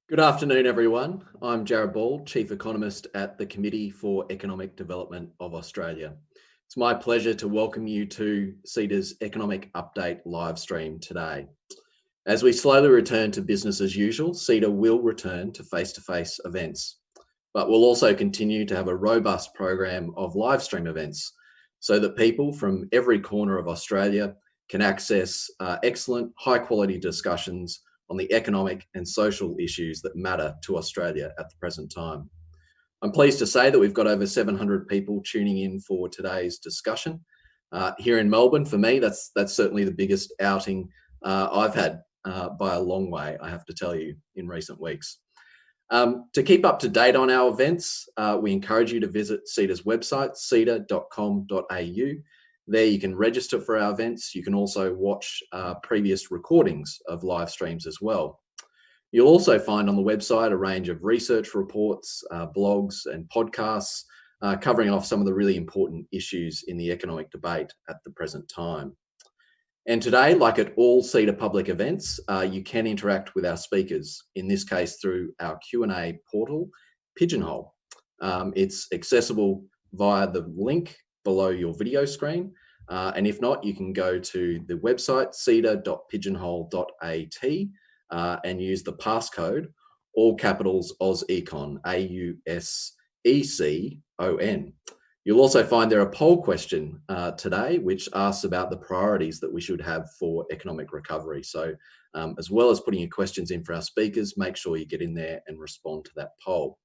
Good afternoon, everyone. I'm Jared Ball, Chief Economist at the Committee for Economic Development of Australia. It's my pleasure to welcome you to CEDA's Economic Update live stream today. As we slowly return to business as usual, CEDA will return to face-to-face events, but we'll also continue to have a robust program of live stream events so that people from every corner of Australia can access excellent, high-quality discussions on the economic and social issues that matter to Australia at the present time. I'm pleased to say that we've got over 700 people tuning in for today's discussion. Here in Melbourne, for me, that's certainly the biggest outing I've had by a long way, I have to tell you, in recent weeks. To keep up to date on our events, we encourage you to visit CEDA's website, ceda.com.au. There you can register for our events. You can also watch previous recordings of live streams as well. You'll also find on the website a range of research reports, blogs and podcasts covering off some of the really important issues in the economic debate at the present time. And today, like at all CEDA public events, you can interact with our speakers, in this case through our Q&A portal, Pigeonhole. It's accessible via the link below your video screen. And if not, you can go to the website, ceda.pigeonhole.at, and use the passcode, all capitals AusEcon, AUSECON. You'll also find there a poll question today, which asks about the priorities that we should have for economic recovery. So as well as putting your questions in for our speakers, make sure you get in there and respond to that poll.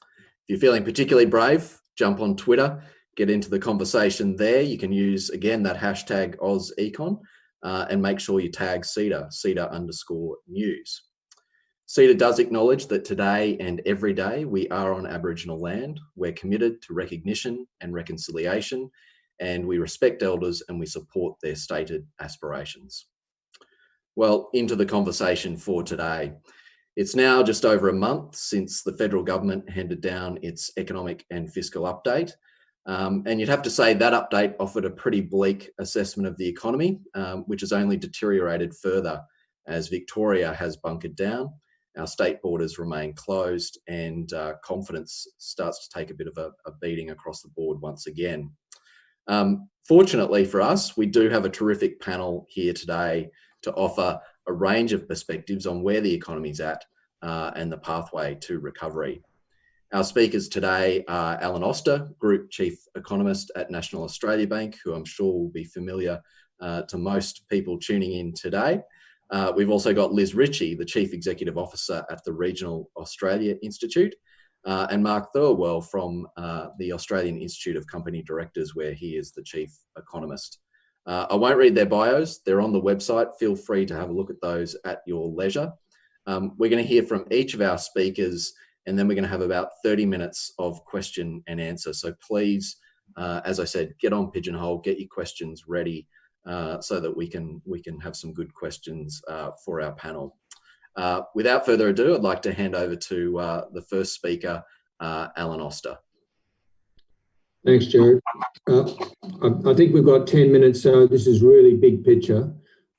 If you're feeling particularly brave, jump on Twitter, get into the conversation there. You can use, again, that hashtag AusEcon and make sure you tag CEDA, CEDA_news. CEDA does acknowledge that today and every day we are on Aboriginal land. We're committed to recognition and reconciliation, and we respect elders and we support their stated aspirations. Well, into the conversation for today. It's now just over a month since the federal government handed down its economic and fiscal update. And you'd have to say that update offered a pretty bleak assessment of the economy, which has only deteriorated further as Victoria has bunkered down, our state borders remain closed, and confidence starts to take a bit of a beating across the board once again. Fortunately for us, we do have a terrific panel here today to offer a range of perspectives on where the economy's at and the pathway to recovery. Our speakers today are Alan Oster, Group Chief Economist at National Australia Bank, who I'm sure will be familiar to most people tuning in today. We've also got Liz Ritchie, the Chief Executive Officer at the Regional Australia Institute, and Mark Thirlwell from the Australian Institute of Company Directors, where he is the Chief Economist. I won't read their bios, they're on the website. Feel free to have a look at those at your leisure. We're going to hear from each of our speakers, and then we're going to have about 30 minutes of question and answer. So please, as I said, get on Pigeonhole, get your questions ready so that we can have some good questions for our panel. Without further ado, I'd like to hand over to the first speaker, Alan Oster. Thanks, Jared. I think we've got 10 minutes, so this is really big picture.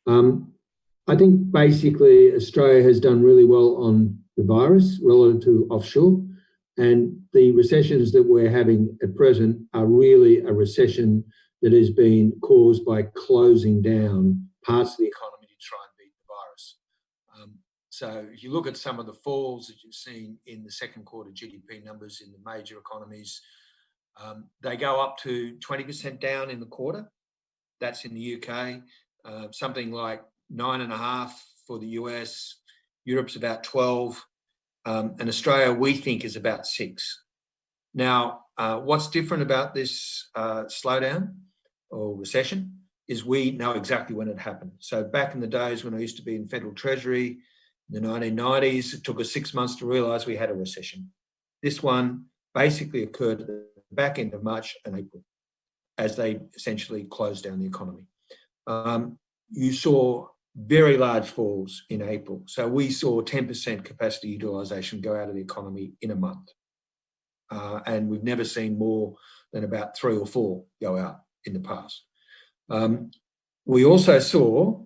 I think basically Australia has done really well on the virus relative to offshore, and the recessions that we're having at present are really a recession that has been caused by closing down parts of the economy to try and beat the virus. So if you look at some of the falls that you've seen in the second quarter GDP numbers in the major economies, they go up to 20% down in the quarter. That's in the UK, something like 9.5 for the US. Europe's about 12, and Australia, we think, is about 6. Now, what's different about this slowdown or recession is we know exactly when it happened. So back in the days when I used to be in Federal Treasury, in the 1990s, it took us 6 months to realise we had a recession. This one basically occurred at the back end of March and April, as they essentially closed down the economy. You saw very large falls in April. So we saw 10% capacity utilisation go out of the economy in a month. And we've never seen more than about 3 or 4 go out in the past. We also saw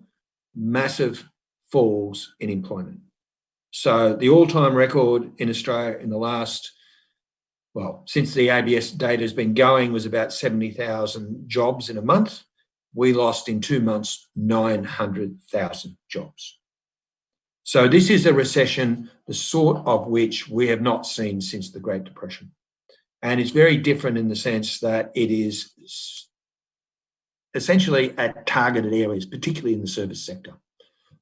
massive falls in employment. So the all-time record in Australia in the last, well, since the ABS data has been going, was about 70,000 jobs in a month. We lost in 2 months 900,000 jobs. So this is a recession, the sort of which we have not seen since the Great Depression. And it's very different in the sense that it is essentially at targeted areas, particularly in the service sector.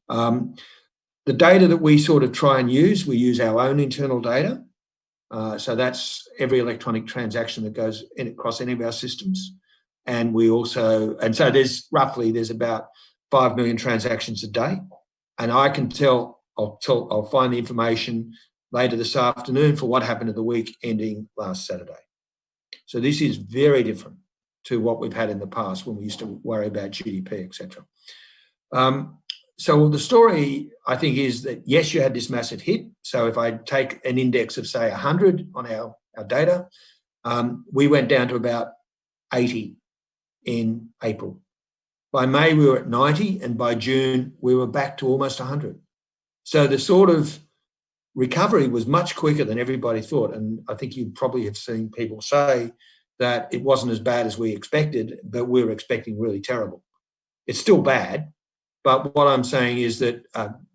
The data that we sort of try and use, we use our own internal data. So that's every electronic transaction that goes in across any of our systems. And we also, and so there's about 5 million transactions a day. And I can I'll find the information later this afternoon for what happened in the week ending last Saturday. So this is very different to what we've had in the past when we used to worry about GDP, etc. So the story, I think, is that, yes, you had this massive hit. So if I take an index of, say, 100 on our data, we went down to about 80 in April. By May, we were at 90, and by June, we were back to almost 100. So the sort of recovery was much quicker than everybody thought. And I think you probably have seen people say that it wasn't as bad as we expected, but we were expecting really terrible. It's still bad, but what I'm saying is that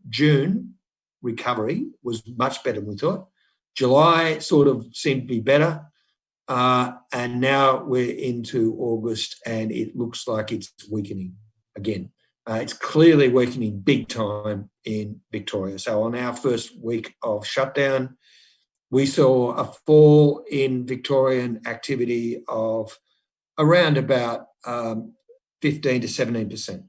June recovery was much better than we thought. July sort of seemed to be better. And now we're into August and it looks like it's weakening again. It's clearly weakening big time in Victoria. So on our first week of shutdown, we saw a fall in Victorian activity of around about 15 to 17%.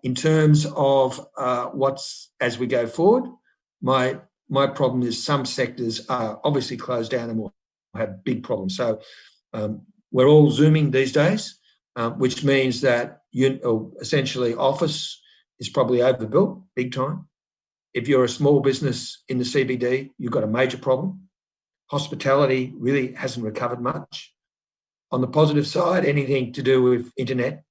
In terms of what's as we go forward, my problem is some sectors are obviously closed down and will have big problems. So we're all Zooming these days, which means that essentially office is probably overbuilt big time. If you're a small business in the CBD, you've got a major problem. Hospitality really hasn't recovered much. On the positive side, anything to do with internet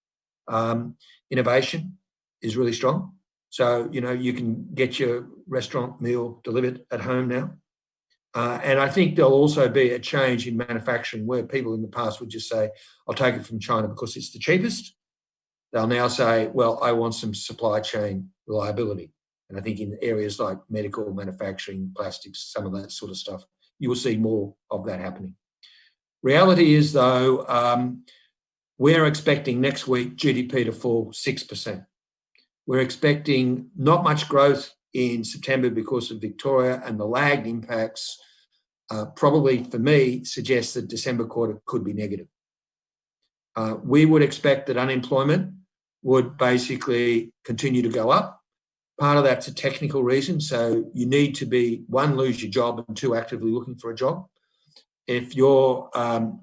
innovation is really strong. So, you can get your restaurant meal delivered at home now. And I think there'll also be a change in manufacturing where people in the past would just say, I'll take it from China because it's the cheapest. They'll now say, well, I want some supply chain reliability. And I think in areas like medical, manufacturing, plastics, some of that sort of stuff, you will see more of that happening. Reality is, though, we're expecting next week GDP to fall 6%. We're expecting not much growth in September because of Victoria, and the lagged impacts probably, for me, suggest that December quarter could be negative. We would expect that unemployment would basically continue to go up. Part of that's a technical reason. So you need to be, one, lose your job, and two, actively looking for a job. If you're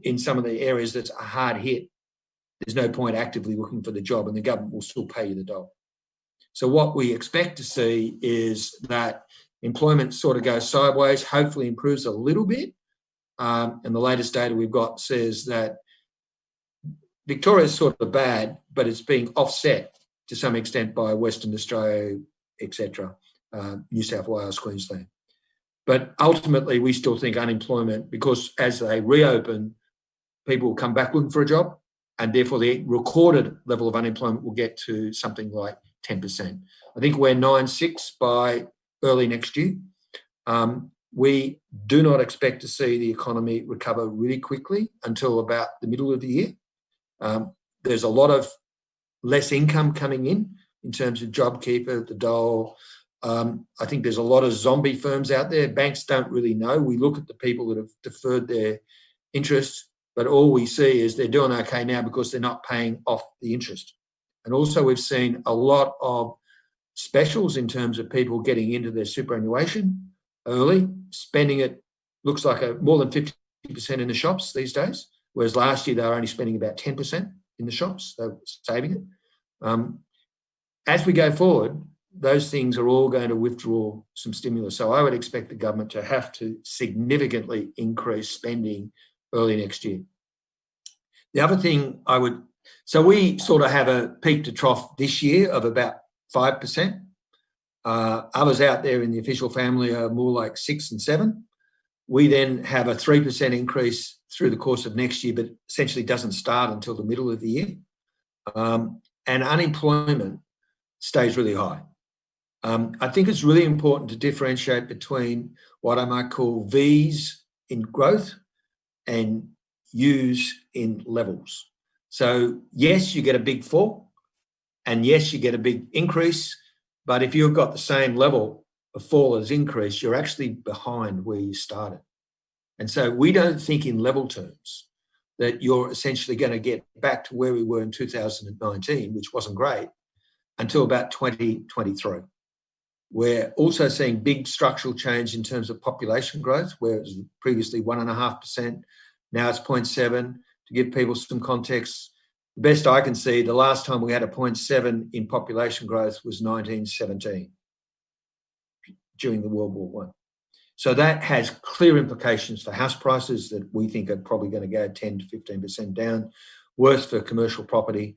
in some of the areas that's a hard hit, there's no point actively looking for the job, and the government will still pay you the dole. So what we expect to see is that employment sort of goes sideways, hopefully improves a little bit. And the latest data we've got says that Victoria is sort of bad, but it's being offset to some extent by Western Australia, etc., New South Wales, Queensland. But ultimately, we still think unemployment, because as they reopen, people will come back looking for a job, and therefore the recorded level of unemployment will get to something like 10%. I think we're 9.6 by early next year. We do not expect to see the economy recover really quickly until about the middle of the year. There's a lot of less income coming in terms of JobKeeper, the dole. I think there's a lot of zombie firms out there. Banks don't really know. We look at the people that have deferred their interest, but all we see is they're doing okay now because they're not paying off the interest. And also we've seen a lot of specials in terms of people getting into their superannuation early, spending it, looks like more than 50% in the shops these days, whereas last year they were only spending about 10% in the shops. They were saving it. As we go forward, those things are all going to withdraw some stimulus. So I would expect the government to have to significantly increase spending early next year. The other thing so we sort of have a peak to trough this year of about 5%. Others out there in the official family are more like 6 and 7. We then have a 3% increase through the course of next year, but essentially doesn't start until the middle of the year. And unemployment stays really high. I think it's really important to differentiate between what I might call V's in growth and U's in levels. So yes, you get a big fall, and yes, you get a big increase, but if you've got the same level of fall as increase, you're actually behind where you started. And so we don't think in level terms that you're essentially going to get back to where we were in 2019, which wasn't great, until about 2023. We're also seeing big structural change in terms of population growth, where it was previously 1.5%, now it's 0.7. To give people some context, the best I can see, the last time we had a 0.7 in population growth was 1917, during the World War I. So that has clear implications for house prices that we think are probably going to go 10 to 15% down, worse for commercial property.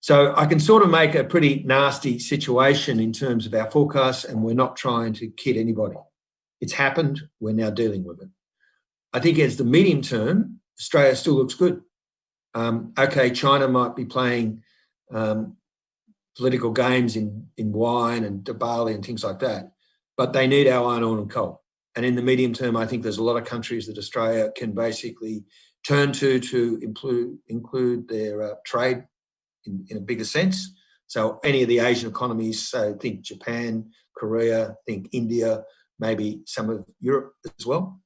So I can sort of make a pretty nasty situation in terms of our forecasts, and we're not trying to kid anybody. It's happened, we're now dealing with it. I think as the medium term, Australia still looks good. Okay, China might be playing political games in wine and Bali and things like that, but they need our iron ore and coal. And in the medium term, I think there's a lot of countries that Australia can basically turn to include their trade in a bigger sense. So any of the Asian economies, so think Japan, Korea, think India, maybe some of Europe as well.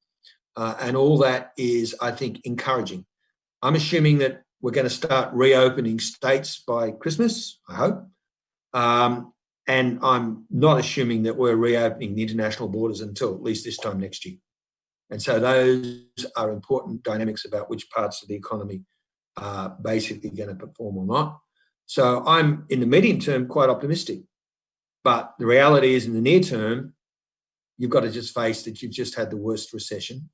And all that is, I think, encouraging. I'm assuming that we're going to start reopening states by Christmas, I hope. And I'm not assuming that we're reopening the international borders until at least this time next year. And so those are important dynamics about which parts of the economy are basically going to perform or not. So I'm, in the medium term, quite optimistic. But the reality is, in the near term, you've got to just face that you've just had the worst recession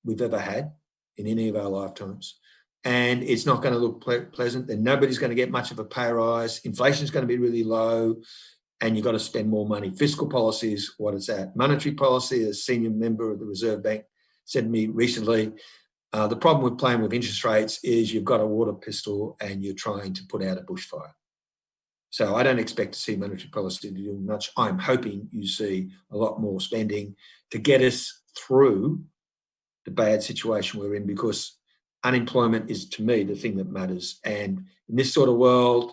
we've ever had in any of our lifetimes. And it's not going to look pleasant. And nobody's going to get much of a pay rise. Inflation's going to be really low, and you've got to spend more money. Fiscal policy is what it's at. Monetary policy, a senior member of the Reserve Bank said to me recently, the problem with playing with interest rates is you've got a water pistol and you're trying to put out a bushfire. So I don't expect to see monetary policy to do much. I'm hoping you see a lot more spending to get us through the bad situation we're in, because unemployment is, to me, the thing that matters. And in this sort of world,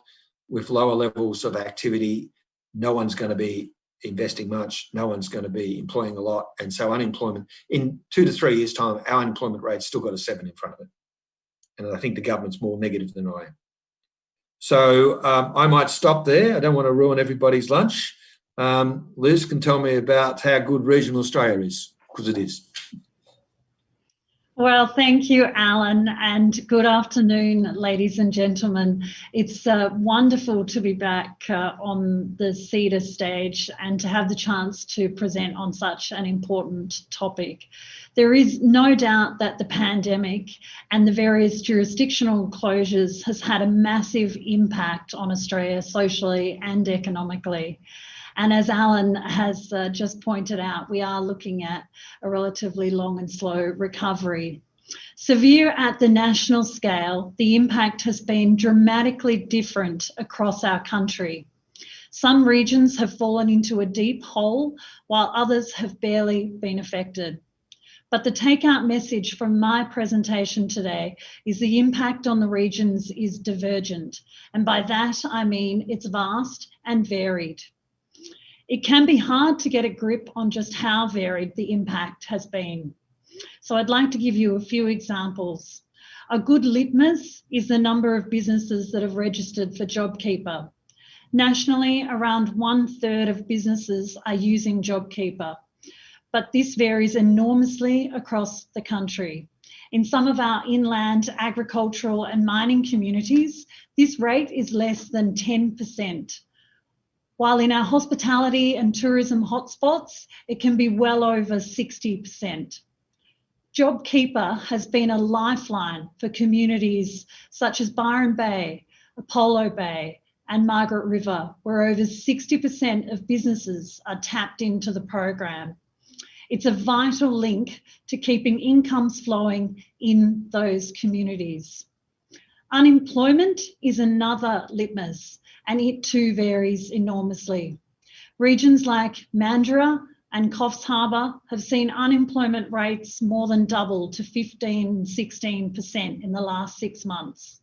with lower levels of activity, no one's going to be investing much, no one's going to be employing a lot. And so unemployment, in 2 to 3 years' time, our unemployment rate's still got a 7 in front of it. And I think the government's more negative than I am. So I might stop there. I don't want to ruin everybody's lunch. Liz can tell me about how good regional Australia is, because it is. Well, thank you, Alan, and good afternoon, ladies and gentlemen. It's wonderful to be back on the CEDA stage and to have the chance to present on such an important topic. There is no doubt that the pandemic and the various jurisdictional closures has had a massive impact on Australia socially and economically. And as Alan has just pointed out, we are looking at a relatively long and slow recovery. Severe at the national scale, the impact has been dramatically different across our country. Some regions have fallen into a deep hole, while others have barely been affected. But the takeout message from my presentation today is the impact on the regions is divergent. And by that, I mean it's vast and varied. It can be hard to get a grip on just how varied the impact has been. So I'd like to give you a few examples. A good litmus is the number of businesses that have registered for JobKeeper. Nationally, around 1/3 of businesses are using JobKeeper, but this varies enormously across the country. In some of our inland agricultural and mining communities, this rate is less than 10%. While in our hospitality and tourism hotspots, it can be well over 60%. JobKeeper has been a lifeline for communities such as Byron Bay, Apollo Bay, and Margaret River, where over 60% of businesses are tapped into the program. It's a vital link to keeping incomes flowing in those communities. Unemployment is another litmus, and it too varies enormously. Regions like Mandurah and Coffs Harbour have seen unemployment rates more than double to 15, 16% in the last 6 months,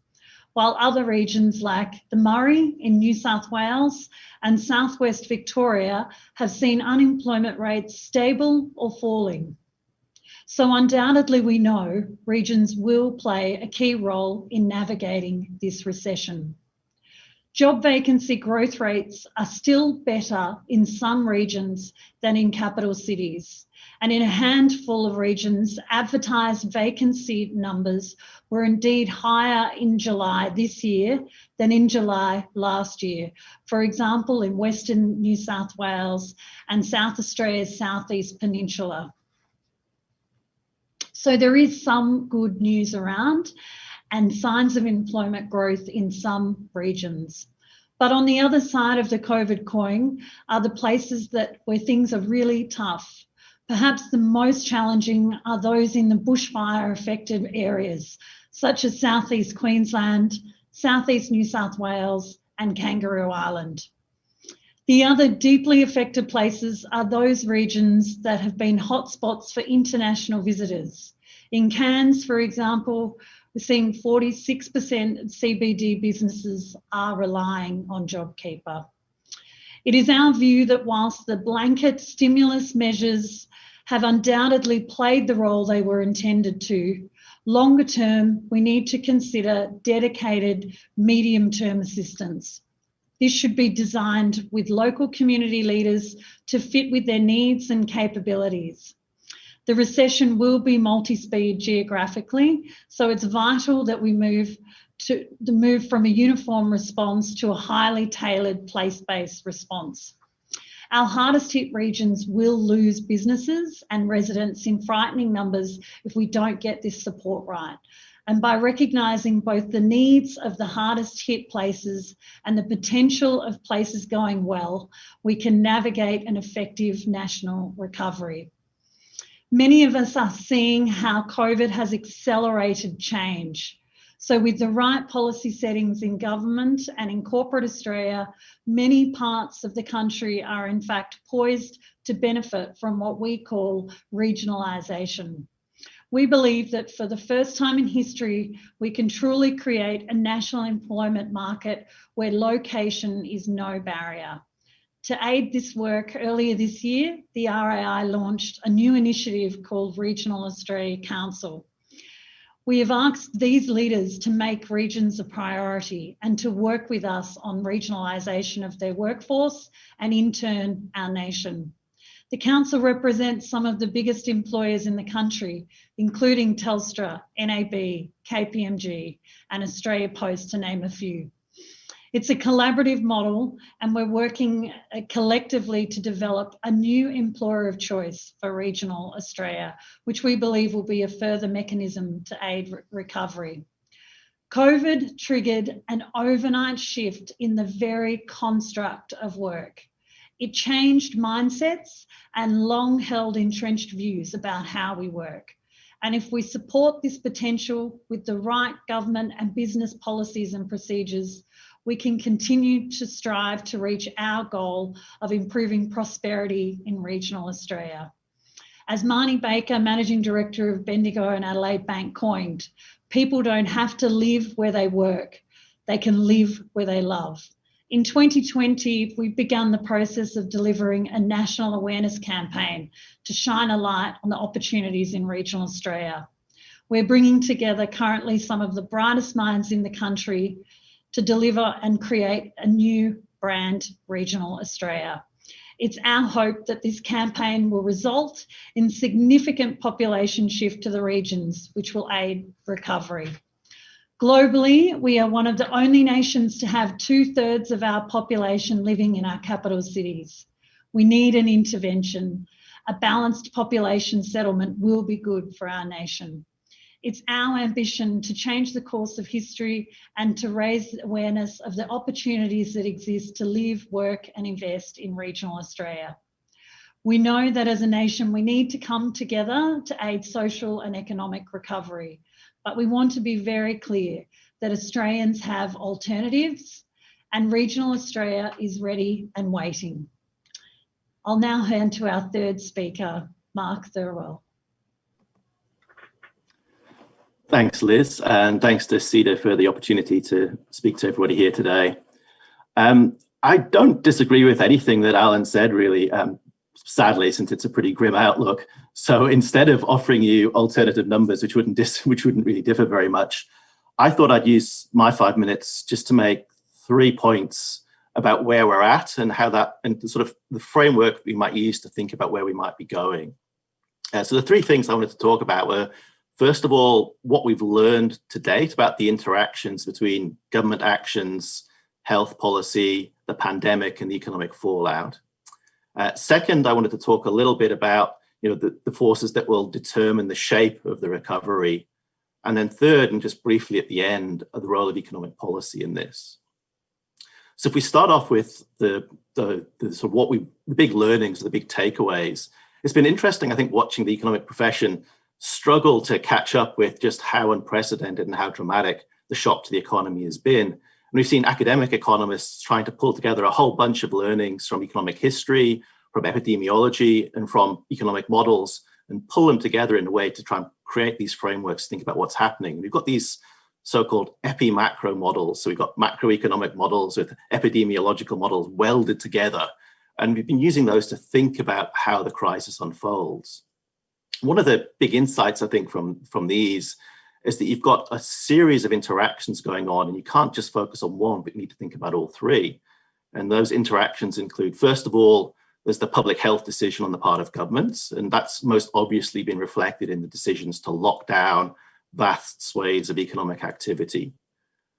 while other regions like the Murray in New South Wales and southwest Victoria have seen unemployment rates stable or falling. So undoubtedly we know regions will play a key role in navigating this recession. Job vacancy growth rates are still better in some regions than in capital cities. And in a handful of regions, advertised vacancy numbers were indeed higher in July this year than in July last year. For example, in Western New South Wales and South Australia's Southeast Peninsula. So there is some good news around and signs of employment growth in some regions. But on the other side of the COVID coin are the places where things are really tough. Perhaps the most challenging are those in the bushfire affected areas, such as Southeast Queensland, Southeast New South Wales, and Kangaroo Island. The other deeply affected places are those regions that have been hotspots for international visitors. In Cairns, for example, we're seeing 46% of CBD businesses are relying on JobKeeper. It is our view that whilst the blanket stimulus measures have undoubtedly played the role they were intended to, longer term, we need to consider dedicated medium-term assistance. This should be designed with local community leaders to fit with their needs and capabilities. The recession will be multi-speed geographically, so it's vital that we move from a uniform response to a highly tailored place-based response. Our hardest hit regions will lose businesses and residents in frightening numbers if we don't get this support right. And by recognising both the needs of the hardest hit places and the potential of places going well, we can navigate an effective national recovery. Many of us are seeing how COVID has accelerated change. So with the right policy settings in government and in corporate Australia, many parts of the country are in fact poised to benefit from what we call regionalisation. We believe that for the first time in history, we can truly create a national employment market where location is no barrier. To aid this work, earlier this year, the RAI launched a new initiative called Regional Australia Council. We have asked these leaders to make regions a priority and to work with us on regionalisation of their workforce and in turn, our nation. The council represents some of the biggest employers in the country, including Telstra, NAB, KPMG, and Australia Post, to name a few. It's a collaborative model, and we're working collectively to develop a new employer of choice for regional Australia, which we believe will be a further mechanism to aid recovery. COVID triggered an overnight shift in the very construct of work. It changed mindsets and long-held entrenched views about how we work. And if we support this potential with the right government and business policies and procedures, we can continue to strive to reach our goal of improving prosperity in regional Australia. As Marnie Baker, Managing Director of Bendigo and Adelaide Bank, coined, people don't have to live where they work, they can live where they love. In 2020, we began the process of delivering a national awareness campaign to shine a light on the opportunities in regional Australia. We're bringing together currently some of the brightest minds in the country to deliver and create a new brand, Regional Australia. It's our hope that this campaign will result in significant population shift to the regions, which will aid recovery. Globally, we are one of the only nations to have 2/3 of our population living in our capital cities. We need an intervention. A balanced population settlement will be good for our nation. It's our ambition to change the course of history and to raise awareness of the opportunities that exist to live, work and invest in regional Australia. We know that as a nation, we need to come together to aid social and economic recovery, but we want to be very clear that Australians have alternatives and regional Australia is ready and waiting. I'll now hand to our third speaker, Mark Thirlwell. Thanks, Liz, and thanks to CEDA for the opportunity to speak to everybody here today. I don't disagree with anything that Alan said, really, sadly, since it's a pretty grim outlook. So instead of offering you alternative numbers, which wouldn't really differ very much, I thought I'd use my 5 minutes just to make 3 points about where we're at and how that, and sort of the framework we might use to think about where we might be going. So the 3 things I wanted to talk about were, first of all, what we've learned to date about the interactions between government actions, health policy, the pandemic, and the economic fallout. Second, I wanted to talk a little bit about the forces that will determine the shape of the recovery. And then third, and just briefly at the end, the role of economic policy in this. So if we start off with the big learnings, the big takeaways, it's been interesting, I think, watching the economic profession struggle to catch up with just how unprecedented and how dramatic the shock to the economy has been. And we've seen academic economists trying to pull together a whole bunch of learnings from economic history, from epidemiology, and from economic models, and pull them together in a way to try and create these frameworks to think about what's happening. We've got these so-called epi-macro models. So we've got macroeconomic models with epidemiological models welded together. And we've been using those to think about how the crisis unfolds. One of the big insights, I think, from these is that you've got a series of interactions going on, and you can't just focus on one, but you need to think about all 3. And those interactions include, first of all, there's the public health decision on the part of governments, and that's most obviously been reflected in the decisions to lock down vast swathes of economic activity.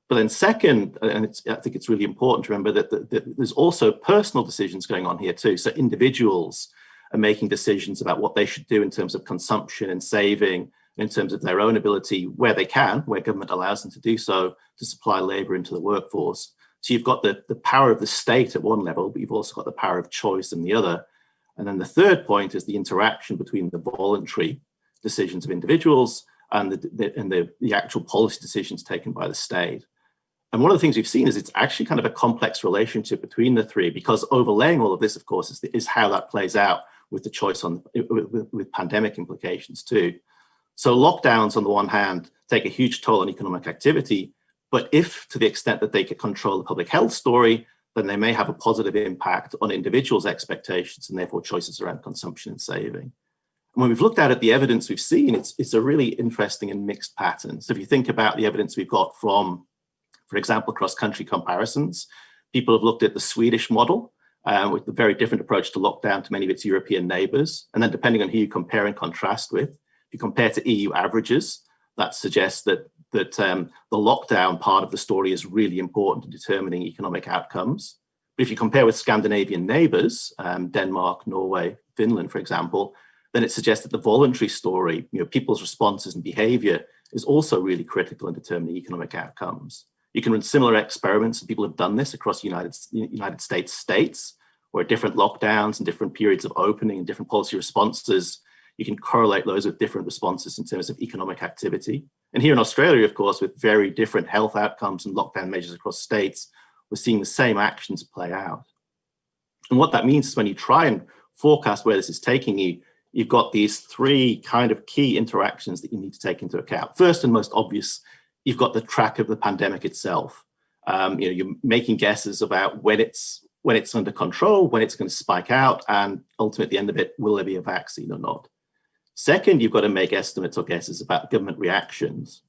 But then second, and I think it's really important to remember that there's also personal decisions going on here too. So individuals are making decisions about what they should do in terms of consumption and saving, in terms of their own ability, where they can, where government allows them to do so, to supply labour into the workforce. So you've got the power of the state at one level, but you've also got the power of choice in the other. And then the third point is the interaction between the voluntary decisions of individuals and the actual policy decisions taken by the state. And one of the things we've seen is it's actually kind of a complex relationship between the 3, because overlaying all of this, of course, is how that plays out with the choice on with pandemic implications too. So lockdowns on the one hand take a huge toll on economic activity, but if to the extent that they can control the public health story, then they may have a positive impact on individuals' expectations and therefore choices around consumption and saving. And when we've looked at it, the evidence we've seen, it's a really interesting and mixed pattern. So if you think about the evidence we've got from, for example, cross-country comparisons, people have looked at the Swedish model, with a very different approach to lockdown to many of its European neighbours. And then depending on who you compare and contrast with, if you compare to EU averages, that suggests that the lockdown part of the story is really important in determining economic outcomes. But if you compare with Scandinavian neighbours, Denmark, Norway, Finland, for example, then it suggests that the voluntary story, people's responses and behaviour, is also really critical in determining economic outcomes. You can run similar experiments, and people have done this across United States states, where different lockdowns and different periods of opening and different policy responses, you can correlate those with different responses in terms of economic activity. And here in Australia, of course, with very different health outcomes and lockdown measures across states, we're seeing the same actions play out. And what that means is when you try and forecast where this is taking you, you've got these 3 kind of key interactions that you need to take into account. First and most obvious, you've got the track of the pandemic itself. You're making guesses about when it's under control, when it's going to spike out, and ultimately at the end of it, will there be a vaccine or not? Second, you've got to make estimates or guesses about government reactions.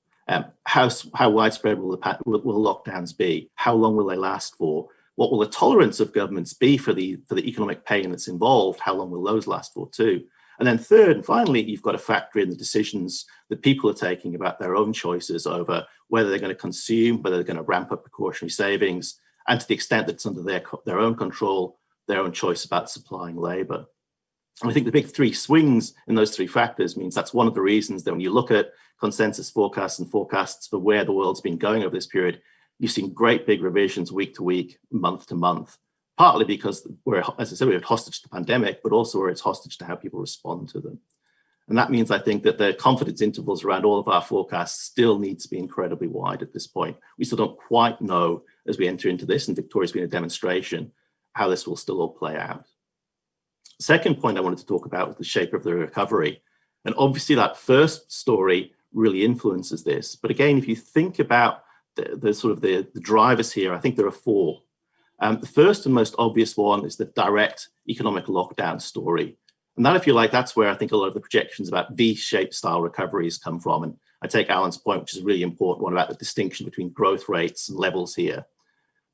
How widespread will lockdowns be? How long will they last for? What will the tolerance of governments be for the economic pain that's involved? How long will those last for too? And then third and finally, you've got to factor in the decisions that people are taking about their own choices over whether they're going to consume, whether they're going to ramp up precautionary savings, and to the extent that it's under their own control, their own choice about supplying labour. And I think the big three swings in those three factors means that's one of the reasons that when you look at consensus forecasts and forecasts for where the world's been going over this period, you've seen great big revisions week to week, month to month, partly because we're, as I said, we're hostage to the pandemic, but also where it's hostage to how people respond to them. And that means I think that the confidence intervals around all of our forecasts still need to be incredibly wide at this point. We still don't quite know as we enter into this, and Victoria's been a demonstration, how this will still all play out. The second point I wanted to talk about was the shape of the recovery. And obviously that first story really influences this. But again, if you think about the drivers here, I think there are four. The first and most obvious one is the direct economic lockdown story. And that, if you like, that's where I think a lot of the projections about V-shaped style recoveries come from. And I take Alan's point, which is a really important one about the distinction between growth rates and levels here.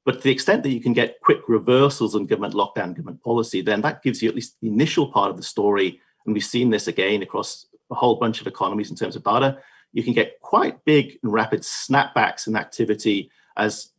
But to the extent that you can get quick reversals in government lockdown, government policy, then that gives you at least the initial part of the story. And we've seen this again across a whole bunch of economies in terms of data. You can get quite big and rapid snapbacks in activity as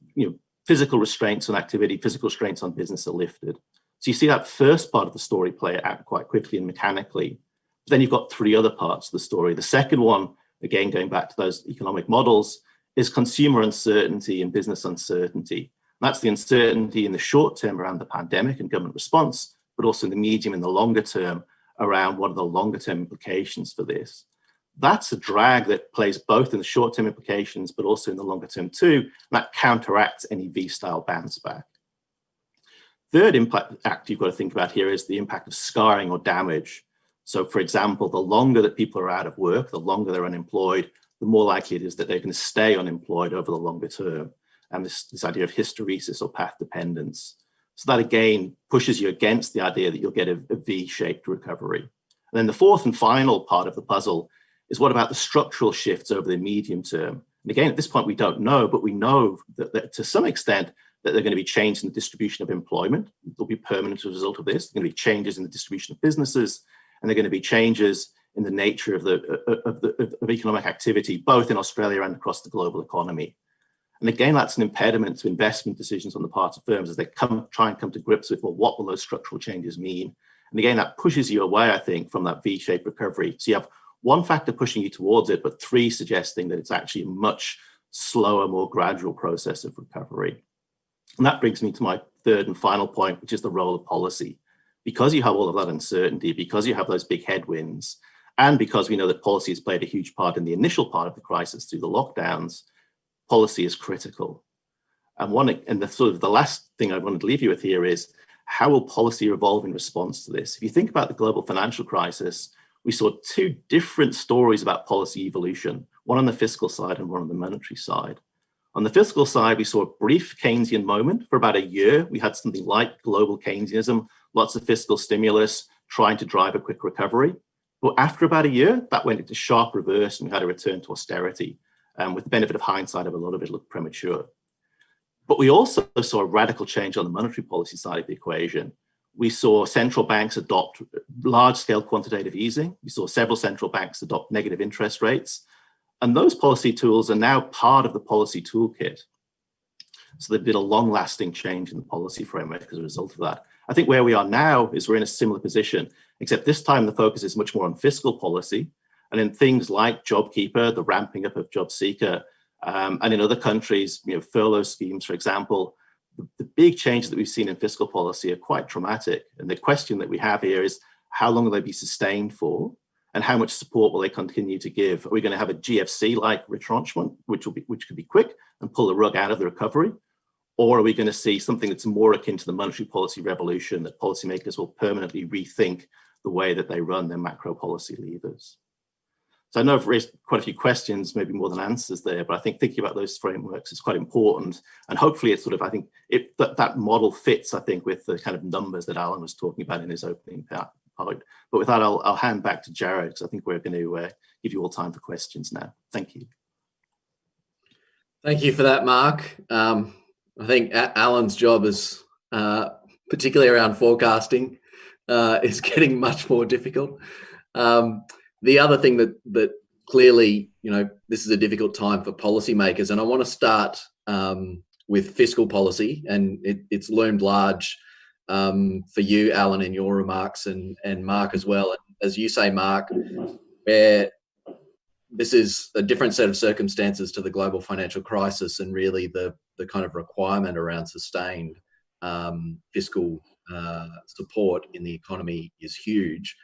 physical restraints on activity, physical restraints on business are lifted. So you see that first part of the story play out quite quickly and mechanically. But then you've got three other parts of the story. The second one, again, going back to those economic models, is consumer uncertainty and business uncertainty. That's the uncertainty in the short term around the pandemic and government response, but also in the medium and the longer term around what are the longer term implications for this. That's a drag that plays both in the short term implications, but also in the longer term too, and that counteracts any V-style bounce back. Third impact you've got to think about here is the impact of scarring or damage. So for example, the longer that people are out of work, the longer they're unemployed, the more likely it is that they're going to stay unemployed over the longer term. And this idea of hysteresis or path dependence. So that again pushes you against the idea that you'll get a V-shaped recovery. And then the fourth and final part of the puzzle is what about the structural shifts over the medium term? And again, at this point, we don't know, but we know that to some extent that they're going to be changes in the distribution of employment. There'll be permanent as a result of this. There're going to be changes in the distribution of businesses, and they're going to be changes in the nature of economic activity, both in Australia and across the global economy. And again, that's an impediment to investment decisions on the part of firms as they try and come to grips with, well, what will those structural changes mean? And again, that pushes you away, I think, from that V-shaped recovery. So you have one factor pushing you towards it, but three suggesting that it's actually a much slower, more gradual process of recovery. And that brings me to my third and final point, which is the role of policy. Because you have all of that uncertainty, because you have those big headwinds, and because we know that policy has played a huge part in the initial part of the crisis through the lockdowns, policy is critical. And the last thing I wanted to leave you with here is, how will policy evolve in response to this? If you think about the global financial crisis, we saw two different stories about policy evolution, one on the fiscal side and one on the monetary side. On the fiscal side, we saw a brief Keynesian moment for about a year. We had something like global Keynesianism, lots of fiscal stimulus, trying to drive a quick recovery. But after about a year, that went into sharp reverse and we had a return to austerity. With the benefit of hindsight, a lot of it looked premature. But we also saw a radical change on the monetary policy side of the equation. We saw central banks adopt large-scale quantitative easing. We saw several central banks adopt negative interest rates. And those policy tools are now part of the policy toolkit. So they did a long-lasting change in the policy framework as a result of that. I think where we are now is we're in a similar position, except this time the focus is much more on fiscal policy. And in things like JobKeeper, the ramping up of JobSeeker, and in other countries, furlough schemes, for example, the big changes that we've seen in fiscal policy are quite dramatic. And the question that we have here is, how long will they be sustained for? And how much support will they continue to give? Are we going to have a GFC-like retrenchment, which could be quick and pull the rug out of the recovery? Or are we going to see something that's more akin to the monetary policy revolution, that policymakers will permanently rethink the way that they run their macro policy levers? So I know I've raised quite a few questions, maybe more than answers there, but I think thinking about those frameworks is quite important. And hopefully it's I think that model fits, I think, with the kind of numbers that Alan was talking about in his opening part. But with that, I'll hand back to Jared, because I think we're going to give you all time for questions now. Thank you. Thank you for that, Mark. I think Alan's job is, particularly around forecasting, is getting much more difficult. The other thing that clearly, this is a difficult time for policymakers, and I want to start with fiscal policy, and it's loomed large for you, Alan, in your remarks, and Mark as well. And as you say, Mark, where this is a different set of circumstances to the global financial crisis, and really the kind of requirement around sustained fiscal support in the economy is huge.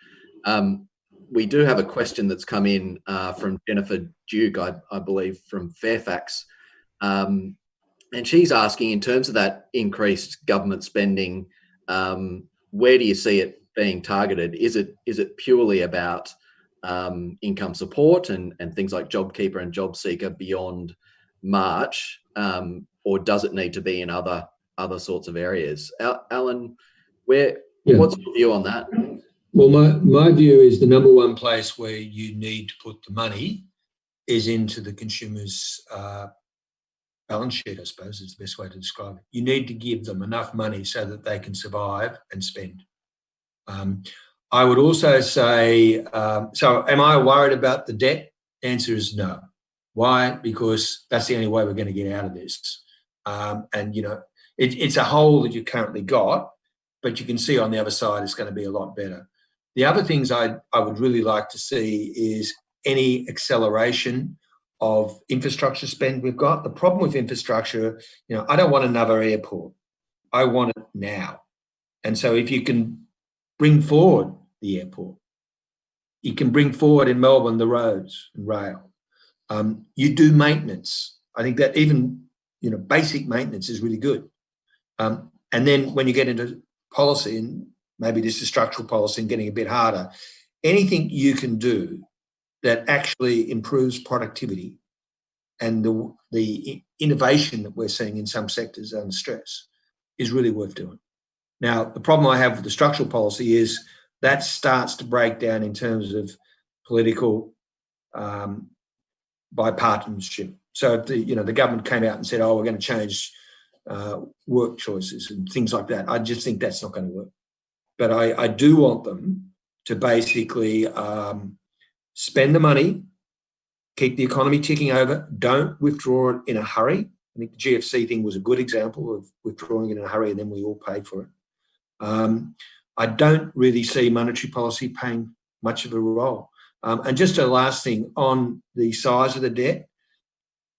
We do have a question that's come in from Jennifer Duke, I believe, from Fairfax. And she's asking, in terms of that increased government spending, where do you see it being targeted? Is it purely about income support and things like JobKeeper and JobSeeker beyond March, or does it need to be in other sorts of areas? Alan, what's your view on that? Well, my view is the number one place where you need to put the money is into the consumer's balance sheet, I suppose is the best way to describe it. You need to give them enough money so that they can survive and spend. I would also say, so am I worried about the debt? The answer is no. Why? Because that's the only way we're going to get out of this. And, you know, it's a hole that you've currently got, but you can see on the other side it's going to be a lot better. The other things I would really like to see is any acceleration of infrastructure spend we've got. The problem with infrastructure, you know, I don't want another airport. I want it now. And so if you can bring forward the airport, you can bring forward in Melbourne the roads and rail. You do maintenance. I think that even, you know, basic maintenance is really good. And then when you get into policy, and maybe this is structural policy and getting a bit harder, anything you can do that actually improves productivity and the innovation that we're seeing in some sectors under stress is really worth doing. Now, the problem I have with the structural policy is that starts to break down in terms of political bipartisanship. So if the government came out and said, oh, we're going to change work choices and things like that, I just think that's not going to work. But I do want them to basically spend the money, keep the economy ticking over, don't withdraw it in a hurry. I think the GFC thing was a good example of withdrawing it in a hurry and then we all paid for it. I don't really see monetary policy playing much of a role. And just a last thing on the size of the debt,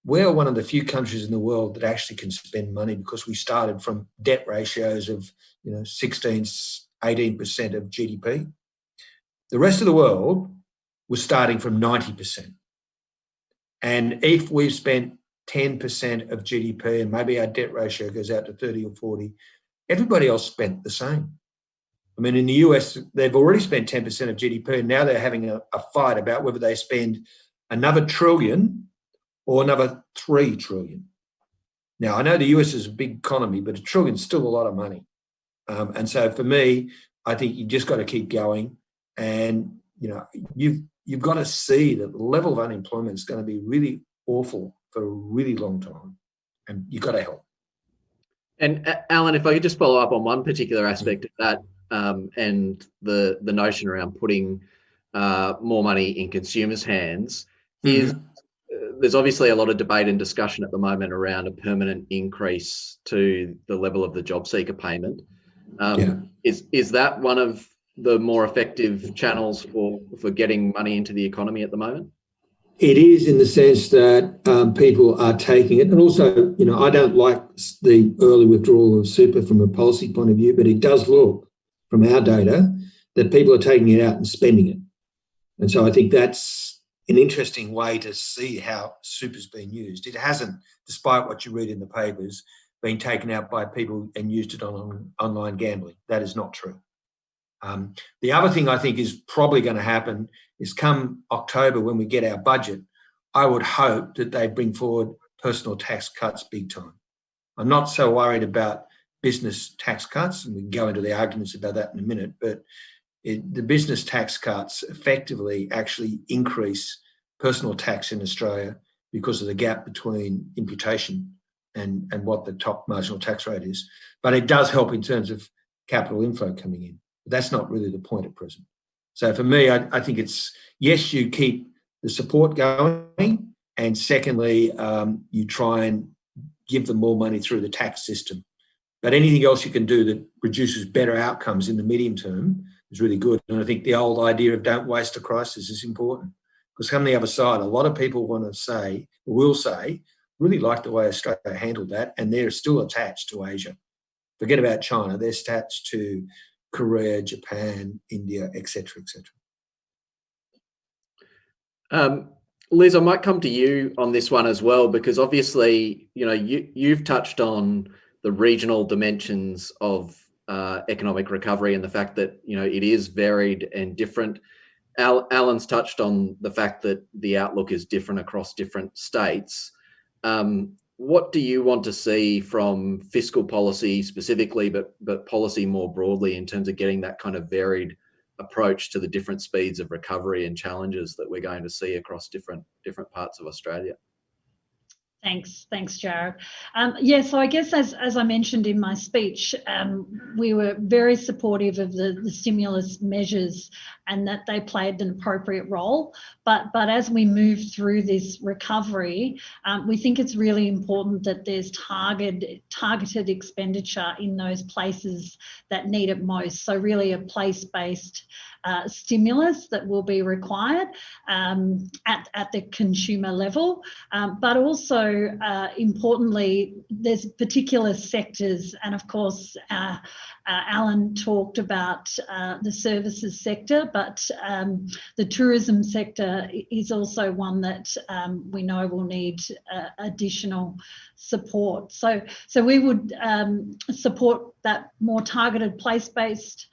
we're one of the few countries in the world that actually can spend money because we started from debt ratios of 16, 18% of GDP. The rest of the world was starting from 90%. And if we've spent 10% of GDP and maybe our debt ratio goes out to 30 or 40, everybody else spent the same. I mean, in the US, they've already spent 10% of GDP and now they're having a fight about whether they spend another trillion or another 3 trillion. Now, I know the US is a big economy, but $1 trillion is still a lot of money. And so for me, I think you just got to keep going. And, you've got to see that the level of unemployment is going to be really awful for a really long time. And you've got to help. And Alan, if I could just follow up on one particular aspect of that, and the notion around putting more money in consumers' hands, is there's obviously a lot of debate and discussion at the moment around a permanent increase to the level of the JobSeeker payment. Is that one of the more effective channels for getting money into the economy at the moment? It is, in the sense that people are taking it. And also, I don't like the early withdrawal of super from a policy point of view, but it does look from our data that people are taking it out and spending it. And so I think that's an interesting way to see how super's been used. It hasn't, despite what you read in the papers, been taken out by people and used it on online gambling. That is not true. The other thing I think is probably going to happen is come October, when we get our budget, I would hope that they bring forward personal tax cuts big time. I'm not so worried about business tax cuts, and we can go into the arguments about that in a minute, but the business tax cuts effectively actually increase personal tax in Australia because of the gap between imputation and what the top marginal tax rate is. But it does help in terms of capital inflow coming in. But that's not really the point at present. So for me, I think it's, yes, you keep the support going, and secondly, you try and give them more money through the tax system. But anything else you can do that produces better outcomes in the medium term is really good. And I think the old idea of don't waste a crisis is important, because come the other side, a lot of people want to say, will say, really like the way Australia handled that, and they're still attached to Asia. Forget about China, they're attached to Korea, Japan, India, etc., etc. Liz, I might come to you on this one as well, because obviously, you've touched on the regional dimensions of economic recovery and the fact that, it is varied and different. Alan's touched on the fact that the outlook is different across different states. What do you want to see from fiscal policy specifically, but policy more broadly, in terms of getting that kind of varied approach to the different speeds of recovery and challenges that we're going to see across different parts of Australia? Thanks, Jared. So I guess as I mentioned in my speech, we were very supportive of the stimulus measures and that they played an appropriate role. But as we move through this recovery, we think it's really important that there's targeted expenditure in those places that need it most. So really a place-based stimulus that will be required at the consumer level, but also importantly, there's particular sectors, and of course Alan talked about the services sector, but the tourism sector is also one that we know will need additional support. So we would support that more targeted place-based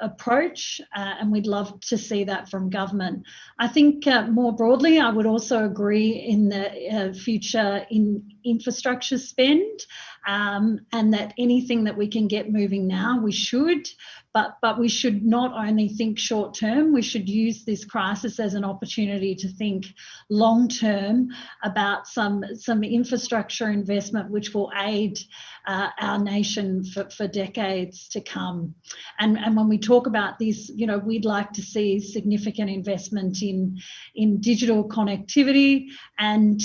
approach, and we'd love to see that from government. I think more broadly, I would also agree in the future in infrastructure spend, and that anything that we can get moving now, we should. But we should not only think short term, we should use this crisis as an opportunity to think long term about some infrastructure investment which will aid our nation for decades to come. And when we talk about this, we'd like to see significant investment in digital connectivity and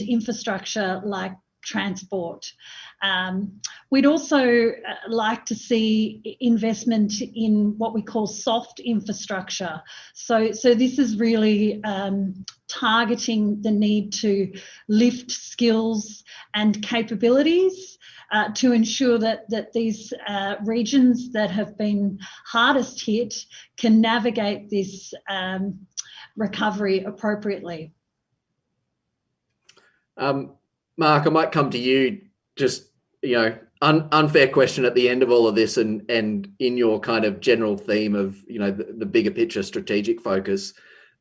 infrastructure like transport. We'd also like to see investment in what we call soft infrastructure. So this is really targeting the need to lift skills and capabilities to ensure that these regions that have been hardest hit can navigate this recovery appropriately. Mark, I might come to you. Just, unfair question at the end of all of this, and in your kind of general theme of, the bigger picture strategic focus.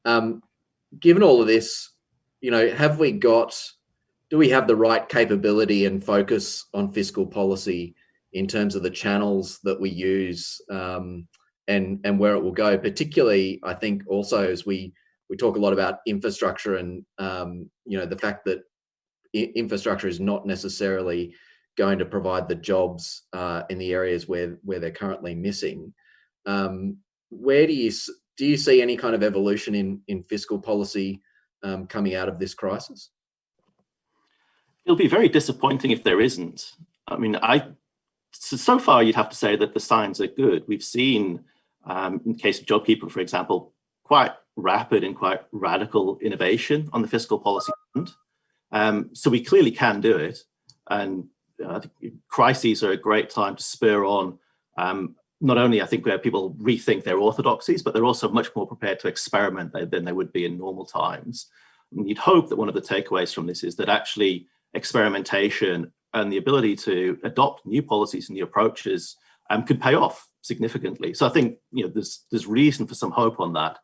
Given all of this, do we have the right capability and focus on fiscal policy in terms of the channels that we use and where it will go? Particularly, I think also as we talk a lot about infrastructure and, the fact that infrastructure is not necessarily going to provide the jobs in the areas where they're currently missing. Where do you see any kind of evolution in fiscal policy coming out of this crisis? It'll be very disappointing if there isn't. I mean, so far you'd have to say that the signs are good. We've seen, in the case of JobKeeper, for example, quite rapid and quite radical innovation on the fiscal policy front. So we clearly can do it, and I think crises are a great time to spur on not only, I think, where people rethink their orthodoxies, but they're also much more prepared to experiment than they would be in normal times. And you'd hope that one of the takeaways from this is that actually experimentation and the ability to adopt new policies and new approaches could pay off significantly. So I think there's reason for some hope on that.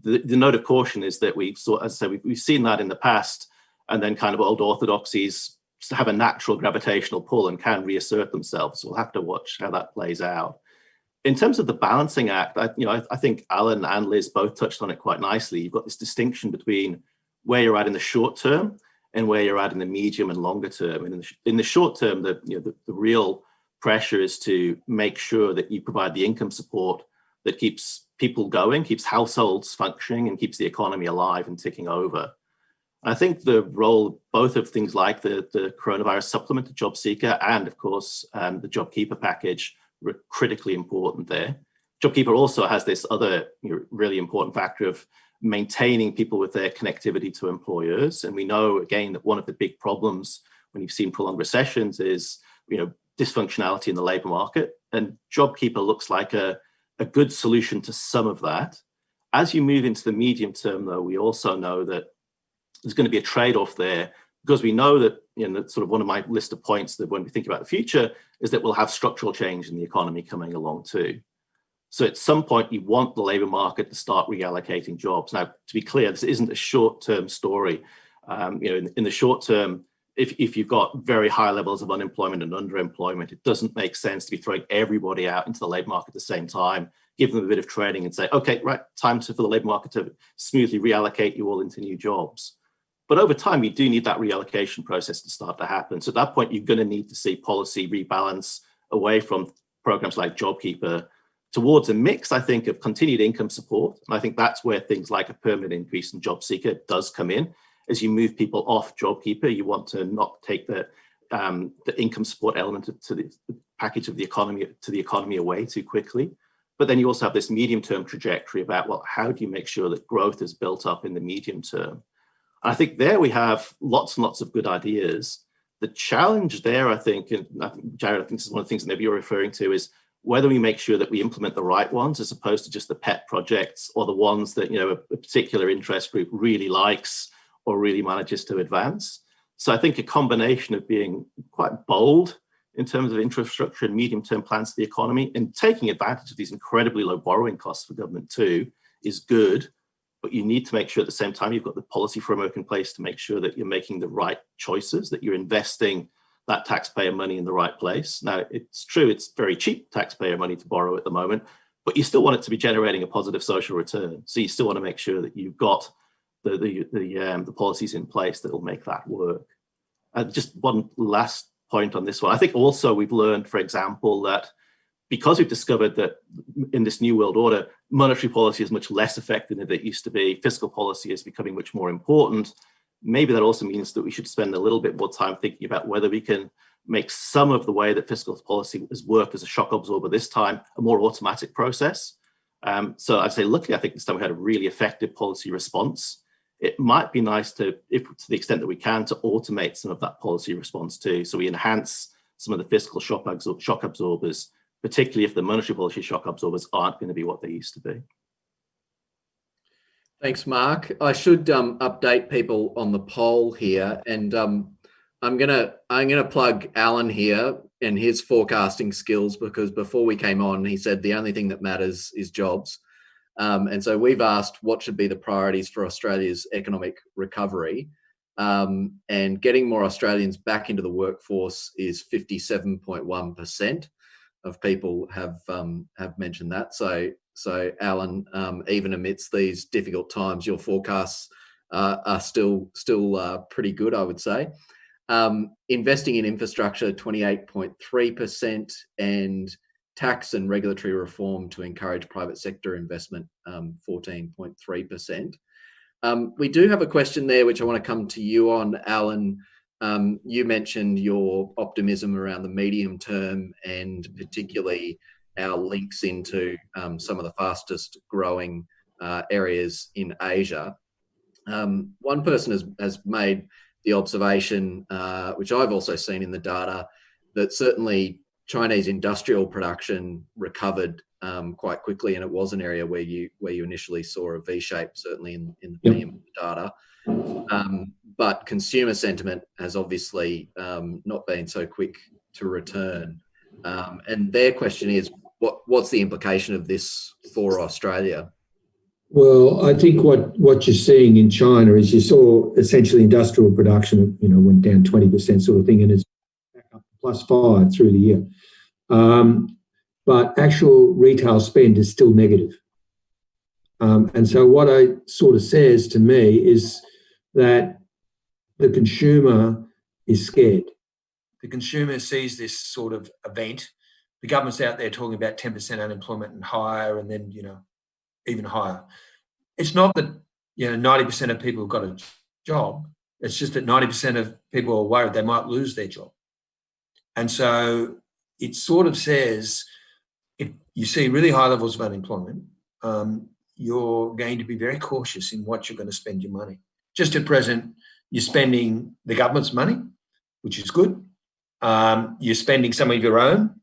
The note of caution is that we've seen that in the past, and then kind of old orthodoxies have a natural gravitational pull and can reassert themselves. So we'll have to watch how that plays out. In terms of the balancing act, I think Alan and Liz both touched on it quite nicely. You've got this distinction between where you're at in the short term and where you're at in the medium and longer term. And in the short term, the real pressure is to make sure that you provide the income support that keeps people going, keeps households functioning, and keeps the economy alive and ticking over. I think the role both of things like the coronavirus supplement to job seeker and of course the JobKeeper package were critically important there. JobKeeper also has this other really important factor of maintaining people with their connectivity to employers. And we know again that one of the big problems when you've seen prolonged recessions is dysfunctionality in the labor market. And JobKeeper looks like a good solution to some of that. As you move into the medium term, though, we also know that there's going to be a trade-off there, because we know that, that's sort of one of my list of points that when we think about the future is that we'll have structural change in the economy coming along too. So at some point you want the labor market to start reallocating jobs. Now, to be clear, this isn't a short-term story. In the short term, if you've got very high levels of unemployment and underemployment, it doesn't make sense to be throwing everybody out into the labor market at the same time, give them a bit of training and say, okay, right, time for the labor market to smoothly reallocate you all into new jobs. But over time, you do need that reallocation process to start to happen. So at that point, you're going to need to see policy rebalance away from programs like JobKeeper towards a mix, I think, of continued income support. And I think that's where things like a permanent increase in job seeker does come in. As you move people off JobKeeper, you want to not take the income support element to the package of the economy away too quickly. But then you also have this medium-term trajectory about, well, how do you make sure that growth is built up in the medium term? I think there we have lots and lots of good ideas. The challenge there, I think, and Jared, I think this is one of the things that maybe you're referring to, is whether we make sure that we implement the right ones as opposed to just the pet projects or the ones that a particular interest group really likes or really manages to advance. So I think a combination of being quite bold in terms of infrastructure and medium-term plans to the economy and taking advantage of these incredibly low borrowing costs for government too is good. But you need to make sure at the same time you've got the policy framework in place to make sure that you're making the right choices, that you're investing that taxpayer money in the right place. Now, it's true, it's very cheap taxpayer money to borrow at the moment, but you still want it to be generating a positive social return. So you still want to make sure that you've got the policies in place that will make that work. Just one last point on this one. I think also we've learned, for example, that because we've discovered that in this new world order, monetary policy is much less effective than it used to be, fiscal policy is becoming much more important. Maybe that also means that we should spend a little bit more time thinking about whether we can make some of the way that fiscal policy has worked as a shock absorber this time a more automatic process. So I'd say, luckily, I think this time we had a really effective policy response. It might be nice to the extent that we can, to automate some of that policy response too. So we enhance some of the fiscal shock absorbers, particularly if the monetary policy shock absorbers aren't going to be what they used to be. Thanks, Mark. I should update people on the poll here, and I'm gonna plug Alan here and his forecasting skills, because before we came on, he said the only thing that matters is jobs, and so we've asked what should be the priorities for Australia's economic recovery, and getting more Australians back into the workforce is 57.1%. of people have mentioned that. So Alan, even amidst these difficult times, your forecasts are still pretty good, I would say. Investing in infrastructure, 28.3%, and tax and regulatory reform to encourage private sector investment, 14.3%. We do have a question there, which I want to come to you on, Alan. You mentioned your optimism around the medium term, and particularly our links into some of the fastest growing areas in Asia. One person has made the observation, which I've also seen in the data, that certainly Chinese industrial production recovered quite quickly, and it was an area where you initially saw a V shape, certainly in the PM data. But consumer sentiment has obviously not been so quick to return. And their question is, what's the implication of this for Australia? Well, I think what you're seeing in China is you saw essentially industrial production, went down 20% sort of thing, and it's back up +5 through the year. But actual retail spend is still negative. And so what it sort of says to me is that the consumer is scared. The consumer sees this sort of event. The government's out there talking about 10% unemployment and higher, and then, even higher. It's not that, 90% of people have got a job. It's just that 90% of people are worried they might lose their job. And so it sort of says, if you see really high levels of unemployment, you're going to be very cautious in what you're going to spend your money. Just at present, you're spending the government's money, which is good. You're spending some of your own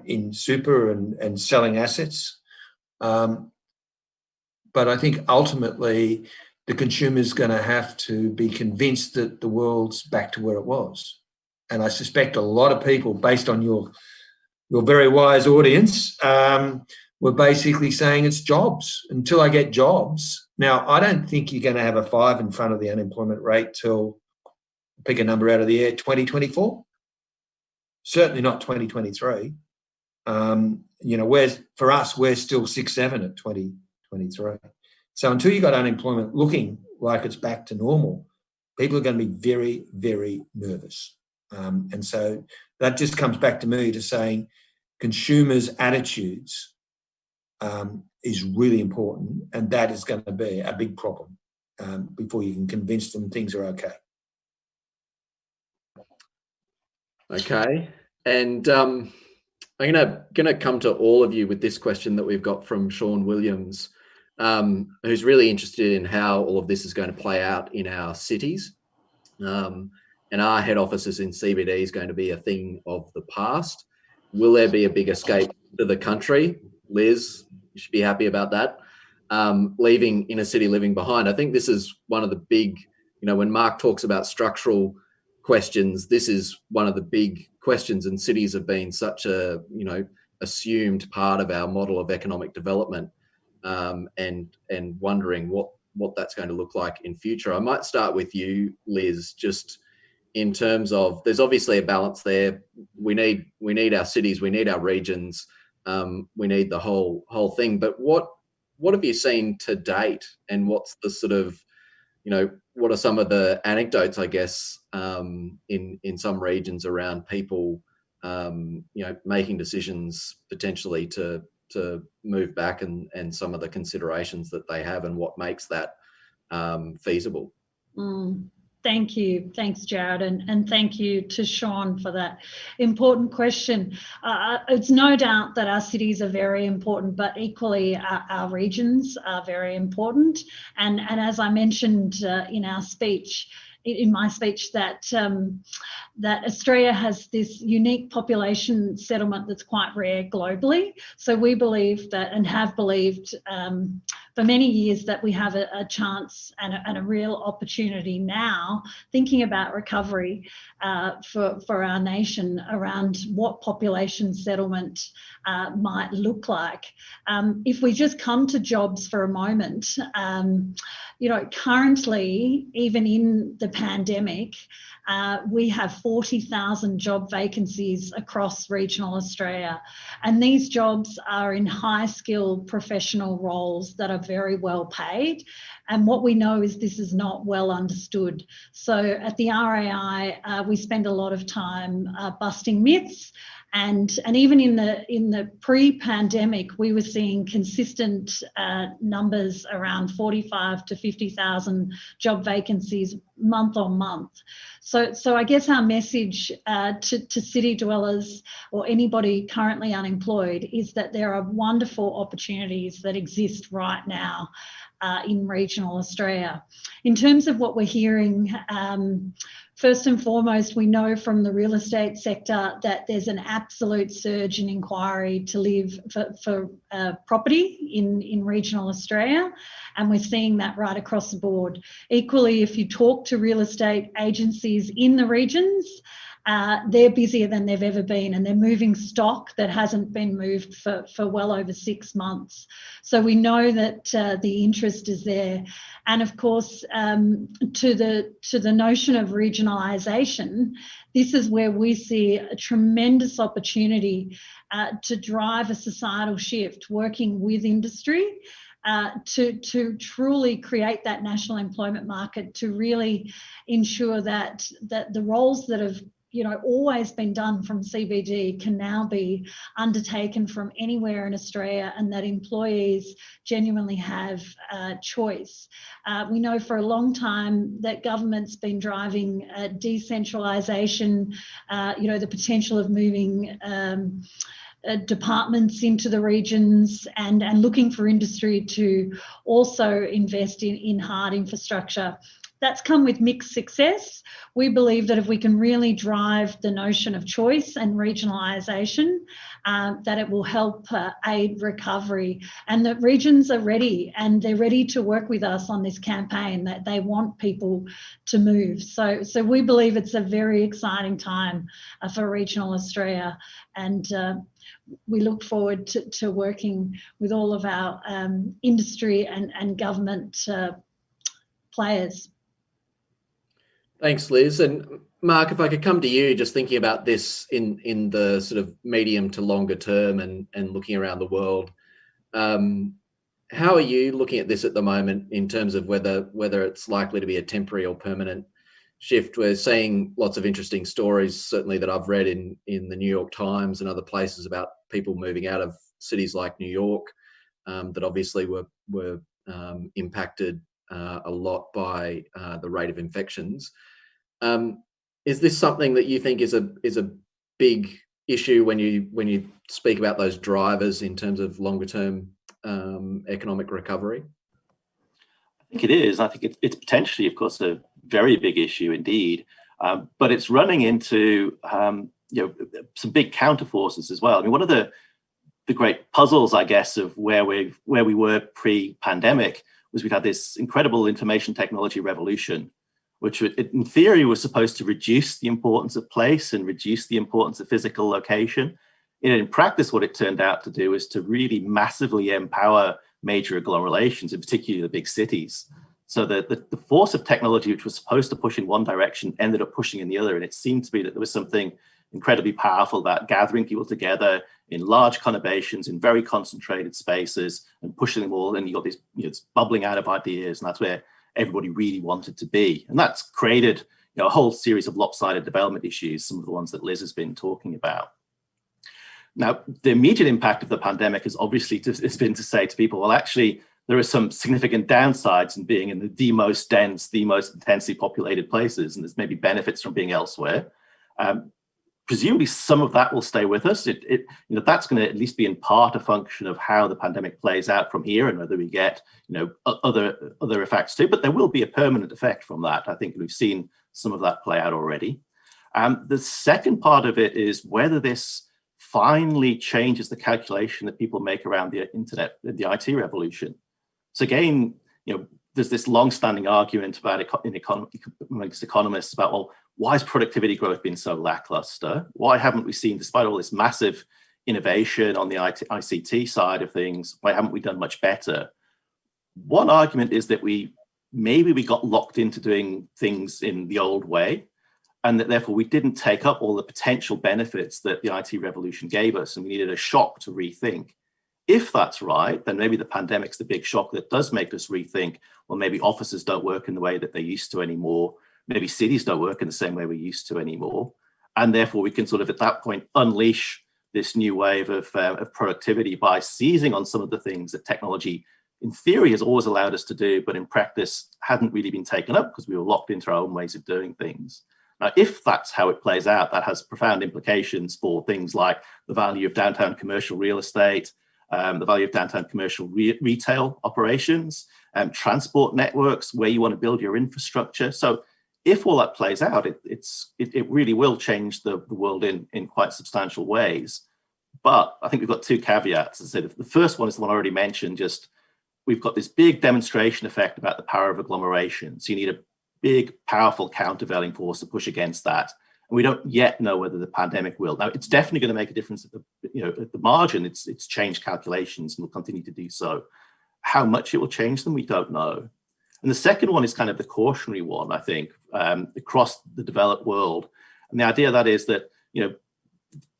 in super and selling assets. But I think ultimately the consumer's going to have to be convinced that the world's back to where it was. And I suspect a lot of people, based on your very wise audience, were basically saying it's jobs. Until I get jobs. Now, I don't think you're going to have a 5 in front of the unemployment rate till, pick a number out of the air, 2024. Certainly not 2023. For us, we're still 6-7 at 2023. So until you got unemployment looking like it's back to normal, people are going to be very, very nervous. And so that just comes back to me to saying consumers' attitudes is really important, and that is going to be a big problem before you can convince them things are okay. Okay, and I'm gonna come to all of you with this question that we've got from Sean Williams, who's really interested in how all of this is going to play out in our cities. And our head offices in CBD is going to be a thing of the past. Will there be a big escape to the country? Liz, you should be happy about that. Leaving inner city living behind. I think this is one of the big, when Mark talks about structural questions, this is one of the big questions, and cities have been such a, assumed part of our model of economic development, and wondering what that's going to look like in future. I might start with you, Liz, just in terms of, there's obviously a balance there. We need our cities, we need our regions, we need the whole thing. But what have you seen to date, and what's the sort of, what are some of the anecdotes, I guess, in some regions around people, making decisions potentially to move back, and some of the considerations that they have, and what makes that feasible? Thank you. Thanks, Jared. And thank you to Sean for that important question. It's no doubt that our cities are very important, but equally our regions are very important. And as I mentioned in my speech, that Australia has this unique population settlement that's quite rare globally. So we believe that, and have believed for many years, that we have a chance and a real opportunity now, thinking about recovery for our nation around what population settlement might look like. If we just come to jobs for a moment, currently, even in the pandemic, we have 40,000 job vacancies across regional Australia. And these jobs are in high-skilled professional roles that are very well paid. And what we know is this is not well understood. So at the RAI, we spend a lot of time busting myths. And even in the pre-pandemic, we were seeing consistent numbers around 45 to 50,000 job vacancies month on month. So I guess our message to city dwellers or anybody currently unemployed is that there are wonderful opportunities that exist right now in regional Australia. In terms of what we're hearing, first and foremost, we know from the real estate sector that there's an absolute surge in inquiry to live for property in regional Australia, and we're seeing that right across the board. Equally, if you talk to real estate agencies in the regions, they're busier than they've ever been, and they're moving stock that hasn't been moved for well over 6 months. So we know that the interest is there. And of course, to the notion of regionalisation, this is where we see a tremendous opportunity to drive a societal shift, working with industry to truly create that national employment market, to really ensure that the roles that have always been done from CBD can now be undertaken from anywhere in Australia, and that employees genuinely have choice. We know for a long time that government's been driving decentralisation, the potential of moving departments into the regions and looking for industry to also invest in hard infrastructure. That's come with mixed success. We believe that if we can really drive the notion of choice and regionalisation, that it will help aid recovery, and that regions are ready, and they're ready to work with us on this campaign, that they want people to move. So we believe it's a very exciting time for regional Australia, and we look forward to working with all of our industry and government players. Thanks, Liz. And Mark, if I could come to you, just thinking about this in the sort of medium to longer term and looking around the world, how are you looking at this at the moment in terms of whether it's likely to be a temporary or permanent shift? We're seeing lots of interesting stories, certainly that I've read in the New York Times and other places, about people moving out of cities like New York that obviously were impacted a lot by the rate of infections. Is this something that you think is a big issue when you speak about those drivers in terms of longer term economic recovery? I think it is. I think it's potentially, of course, a very big issue indeed, but it's running into some big counterforces as well. I mean, one of the great puzzles, I guess, of where we were pre-pandemic was we'd had this incredible information technology revolution, which in theory was supposed to reduce the importance of place and reduce the importance of physical location. In practice, what it turned out to do is to really massively empower major agglomerations, in particular the big cities. So the force of technology, which was supposed to push in one direction, ended up pushing in the other. And it seemed to be that there was something incredibly powerful about gathering people together in large conurbations, in very concentrated spaces, and pushing them all. And you got this, this bubbling out of ideas, and that's where everybody really wanted to be. And that's created a whole series of lopsided development issues, some of the ones that Liz has been talking about. Now, the immediate impact of the pandemic has obviously been to say to people, well, actually, there are some significant downsides in being in the most dense, the most intensely populated places, and there's maybe benefits from being elsewhere. Presumably, some of that will stay with us. That's going to at least be in part a function of how the pandemic plays out from here, and whether we get other effects too. But there will be a permanent effect from that. I think we've seen some of that play out already. The second part of it is whether this finally changes the calculation that people make around the internet, the IT revolution. So again, there's this long-standing argument about amongst economists about, well, why has productivity growth been so lackluster? Why haven't we seen, despite all this massive innovation on the ICT side of things, why haven't we done much better? One argument is that maybe we got locked into doing things in the old way, and that therefore we didn't take up all the potential benefits that the IT revolution gave us, and we needed a shock to rethink. If that's right, then maybe the pandemic's the big shock that does make us rethink, well, maybe offices don't work in the way that they used to anymore. Maybe cities don't work in the same way we used to anymore. And therefore we can sort of at that point unleash this new wave of productivity by seizing on some of the things that technology in theory has always allowed us to do, but in practice hadn't really been taken up because we were locked into our own ways of doing things. Now, if that's how it plays out, that has profound implications for things like the value of downtown commercial real estate, the value of downtown commercial retail operations, transport networks, where you want to build your infrastructure. So if all that plays out, it really will change the world in quite substantial ways. But I think we've got two caveats. As I said, the first one is the one I already mentioned, just we've got this big demonstration effect about the power of agglomeration. So you need a big, powerful countervailing force to push against that. And we don't yet know whether the pandemic will. Now, it's definitely going to make a difference at the margin. It's changed calculations and will continue to do so. How much it will change them, we don't know. And the second one is kind of the cautionary one, I think, across the developed world. And the idea of that is that,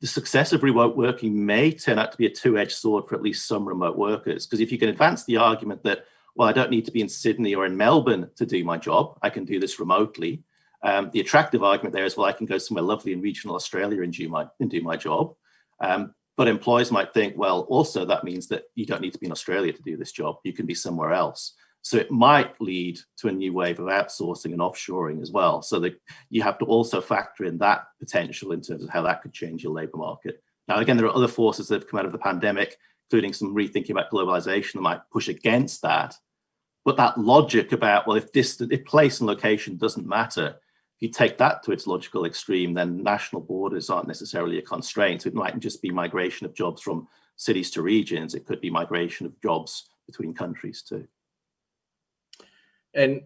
the success of remote working may turn out to be a two-edged sword for at least some remote workers. Because if you can advance the argument that, well, I don't need to be in Sydney or in Melbourne to do my job, I can do this remotely, The attractive argument there is, well, I can go somewhere lovely in regional Australia and do my job. But employers might think, well, also that means that you don't need to be in Australia to do this job. You can be somewhere else. So it might lead to a new wave of outsourcing and offshoring as well. So that you have to also factor in that potential in terms of how that could change your labour market. Now, again, there are other forces that have come out of the pandemic, including some rethinking about globalization that might push against that. But that logic about, well, if place and location doesn't matter, if you take that to its logical extreme, then national borders aren't necessarily a constraint. So it might just be migration of jobs from cities to regions. It could be migration of jobs between countries too. And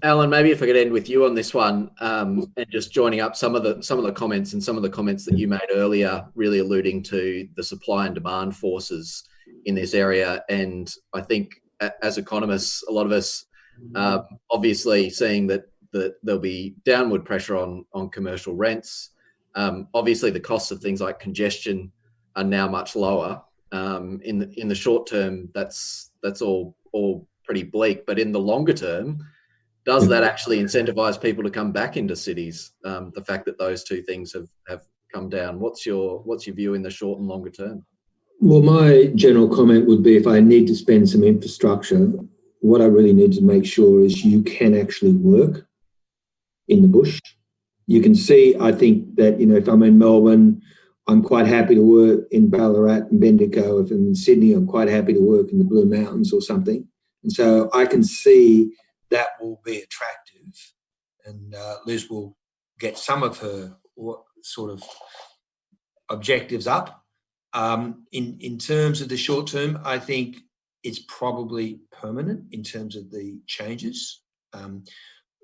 Alan, maybe if I could end with you on this one, and just joining up some of the comments and some of the comments that you made earlier, really alluding to the supply and demand forces in this area. And I think as economists, a lot of us obviously seeing that there'll be downward pressure on commercial rents. Obviously, the costs of things like congestion are now much lower. In the short term, that's all pretty bleak. But in the longer term, does that actually incentivize people to come back into cities? The fact that those two things have come down. What's your view in the short and longer term? Well, my general comment would be, if I need to spend some infrastructure, what I really need to make sure is you can actually work in the bush. You can see, I think that, if I'm in Melbourne, I'm quite happy to work in Ballarat and Bendigo. If I'm in Sydney, I'm quite happy to work in the Blue Mountains or something. And so I can see that will be attractive, and Liz will get some of her sort of objectives up. In terms of the short term, I think it's probably permanent in terms of the changes.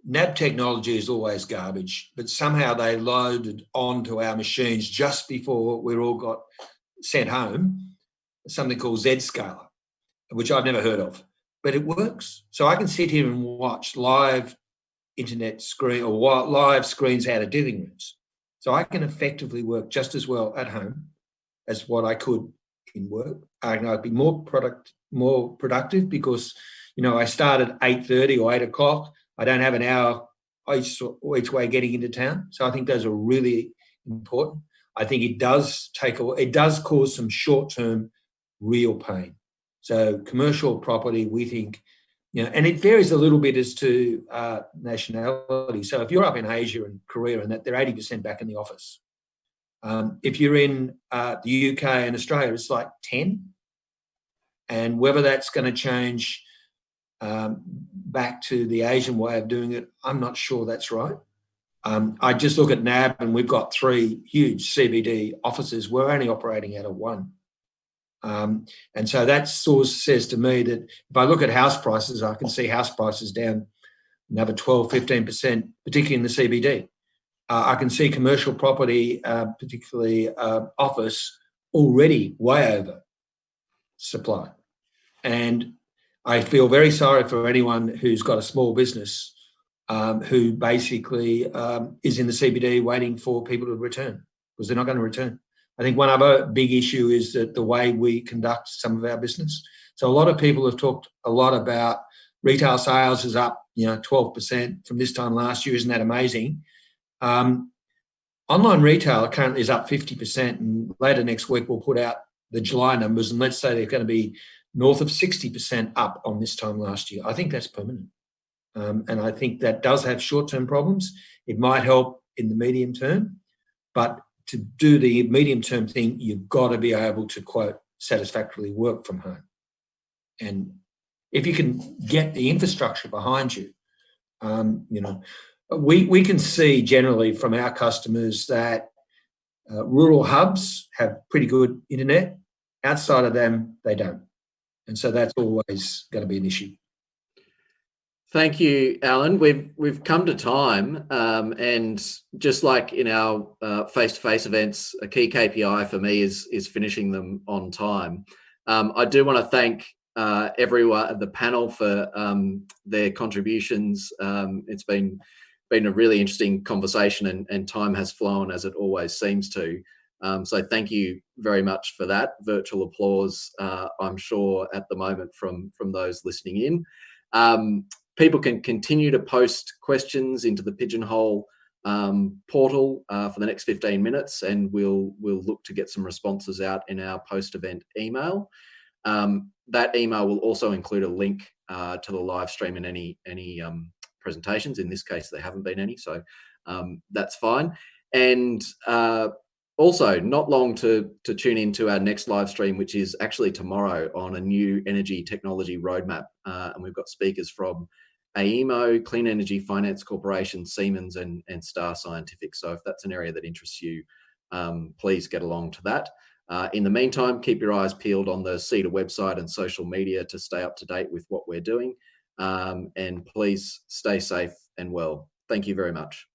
NAB technology is always garbage, but somehow they loaded onto our machines just before we all got sent home something called Zscaler, which I've never heard of, but it works. So I can sit here and watch live internet screen or live screens out of living rooms. So I can effectively work just as well at home as what I could in work. I'd be more productive because, I start at 8:30 or 8 o'clock. I don't have an hour each way getting into town. So I think those are really important. I think it does cause some short-term real pain. So commercial property, we think, and it varies a little bit as to nationality. So if you're up in Asia and Korea and that, they're 80% back in the office. If you're in the UK and Australia, it's like 10. And whether that's going to change back to the Asian way of doing it, I'm not sure that's right. I just look at NAB and we've got 3 huge CBD offices. We're only operating out of 1. And so that sort of says to me that if I look at house prices, I can see house prices down another 12, 15%, particularly in the CBD. I can see commercial property, particularly office, already way over supply. And I feel very sorry for anyone who's got a small business who basically is in the CBD waiting for people to return, because they're not going to return. I think one other big issue is that the way we conduct some of our business. So a lot of people have talked a lot about retail sales is up, 12% from this time last year. Isn't that amazing? Online retail currently is up 50%, and later next week we'll put out the July numbers, and let's say they're going to be north of 60% up on this time last year. I think that's permanent. And I think that does have short-term problems. It might help in the medium term, but to do the medium-term thing, you've got to be able to, quote, satisfactorily work from home. And if you can get the infrastructure behind you, we can see generally from our customers that rural hubs have pretty good internet. Outside of them, they don't. And so that's always going to be an issue. Thank you, Alan. We've come to time, and just like in our face-to-face events, a key KPI for me is finishing them on time. I do want to thank everyone at the panel for their contributions. It's been a really interesting conversation, and time has flown as it always seems to. So thank you very much for that. Virtual applause, I'm sure, at the moment from those listening in. people can continue to post questions into the Pigeonhole portal for the next 15 minutes, and we'll look to get some responses out in our post-event email. That email will also include a link to the live stream and any presentations. In this case, there haven't been any, so that's fine. And also, not long to tune into our next live stream, which is actually tomorrow, on a new energy technology roadmap. And we've got speakers from AEMO, Clean Energy Finance Corporation, Siemens, and Star Scientific. So if that's an area that interests you, please get along to that. In the meantime, keep your eyes peeled on the CEDA website and social media to stay up to date with what we're doing. And please stay safe and well. Thank you very much.